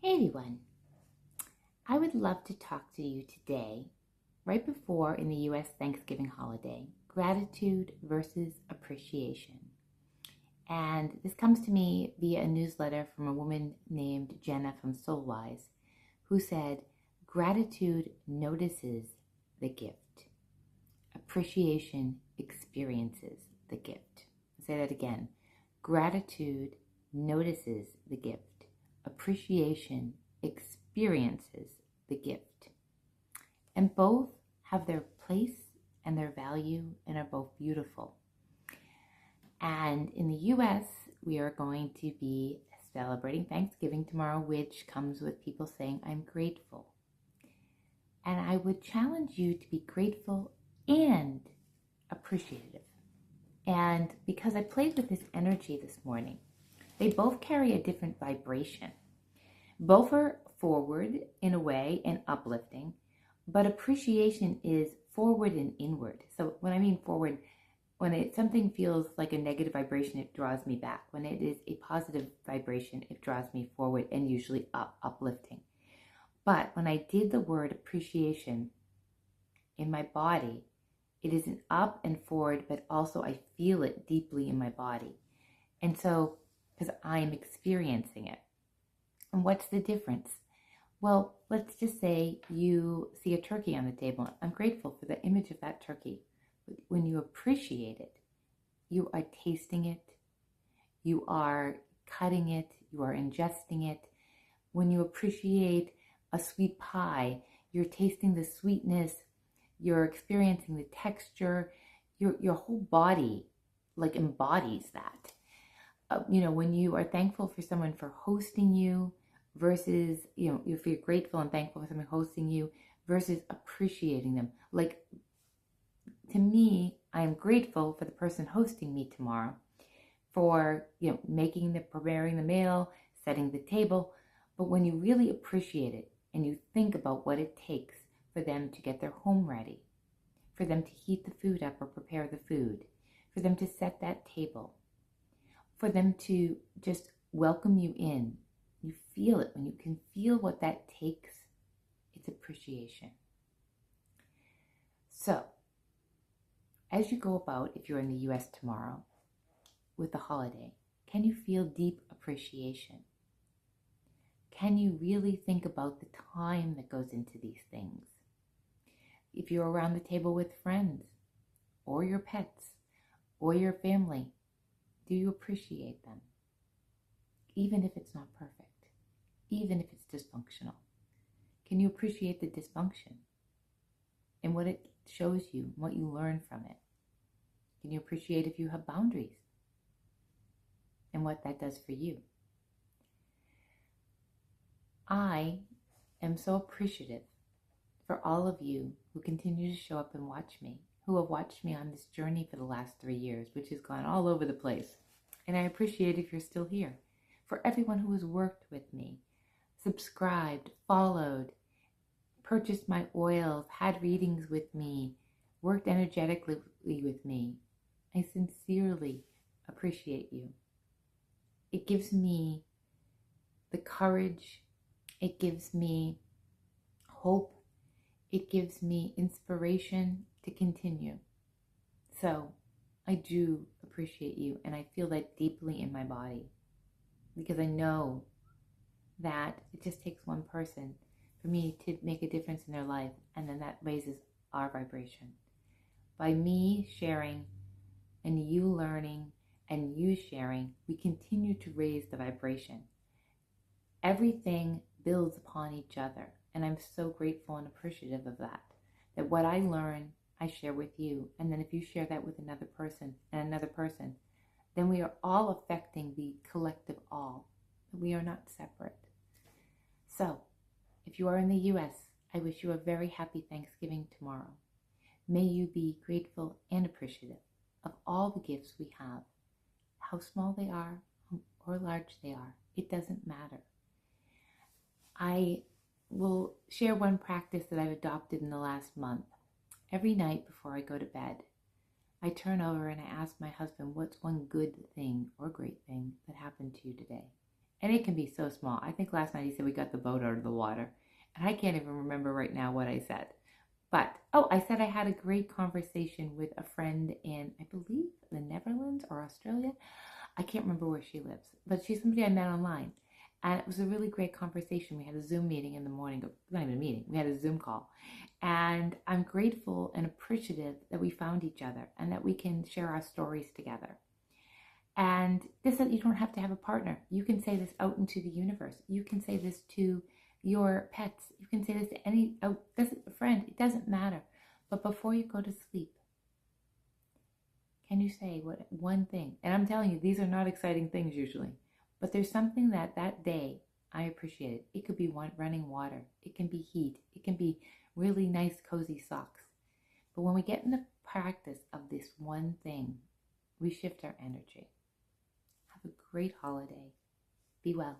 Hey everyone, I would love to talk to you today, right before in the US Thanksgiving holiday, gratitude versus appreciation. And this comes to me via a newsletter from a woman named Jenna from Soulwise, who said, gratitude notices the gift, appreciation experiences the gift. I'll say that again. Gratitude notices the gift, appreciation experiences the gift. And both have their place and their value and are both beautiful. And in the US, we are going to be celebrating Thanksgiving tomorrow, which comes with people saying, I'm grateful. And I would challenge you to be grateful and appreciative. And because I played with this energy this morning, they both carry a different vibration. Both are forward in a way and uplifting, but appreciation is forward and inward. So when I mean forward, when something feels like a negative vibration, it draws me back. When it is a positive vibration, it draws me forward and usually uplifting. But when I did the word appreciation in my body, it is an up and forward, but also I feel it deeply in my body. And so, because I'm experiencing it. And what's the difference? Well, let's just say you see a turkey on the table. I'm grateful for the image of that turkey. When you appreciate it, you are tasting it, you are cutting it, you are ingesting it. When you appreciate a sweet pie, you're tasting the sweetness, you're experiencing the texture, your whole body like embodies that. When you are thankful for someone for hosting you versus, if you're grateful and thankful for someone hosting you versus appreciating them. Like, to me, I am grateful for the person hosting me tomorrow for, preparing the meal, setting the table. But when you really appreciate it and you think about what it takes for them to get their home ready, for them to heat the food up or prepare the food, for them to set that table, for them to just welcome you in, you feel it. When you can feel what that takes, it's appreciation. So, as you go about, if you're in the US tomorrow with the holiday, can you feel deep appreciation? Can you really think about the time that goes into these things? If you're around the table with friends or your pets or your family, do you appreciate them? Even if it's not perfect, even if it's dysfunctional. Can you appreciate the dysfunction and what it shows you, what you learn from it? Can you appreciate if you have boundaries and what that does for you? I am so appreciative for all of you who continue to show up and watch me, who have watched me on this journey for the last 3 years, which has gone all over the place. And I appreciate if you're still here. For everyone who has worked with me, subscribed, followed, purchased my oils, had readings with me, worked energetically with me, I sincerely appreciate you. It gives me the courage, it gives me hope, it gives me inspiration to continue. So I do appreciate you, and I feel that deeply in my body because I know that it just takes one person for me to make a difference in their life, and then that raises our vibration. By me sharing and you learning and you sharing, we continue to raise the vibration. Everything builds upon each other, and I'm so grateful and appreciative of that. That what I learn, I share with you, and then if you share that with another person and another person, then we are all affecting the collective all. We are not separate. So, if you are in the US, I wish you a very happy Thanksgiving tomorrow. May you be grateful and appreciative of all the gifts we have. How small they are or large they are, it doesn't matter. I will share one practice that I've adopted in the last month. Every night before I go to bed, I turn over and I ask my husband, what's one good thing or great thing that happened to you today? And it can be so small. I think last night he said we got the boat out of the water. And I can't even remember right now what I said. But, oh, I said I had a great conversation with a friend in, I believe, the Netherlands or Australia. I can't remember where she lives, but she's somebody I met online. And it was a really great conversation. We had a Zoom meeting in the morning, not even a meeting, we had a Zoom call. And I'm grateful and appreciative that we found each other and that we can share our stories together. And this, you don't have to have a partner. You can say this out into the universe. You can say this to your pets. You can say this to any a friend. It doesn't matter. But before you go to sleep, can you say one thing? And I'm telling you, these are not exciting things usually. But there's something that day I appreciate it. It could be running water. It can be heat. It can be really nice, cozy socks. But when we get in the practice of this one thing, we shift our energy. Have a great holiday. Be well.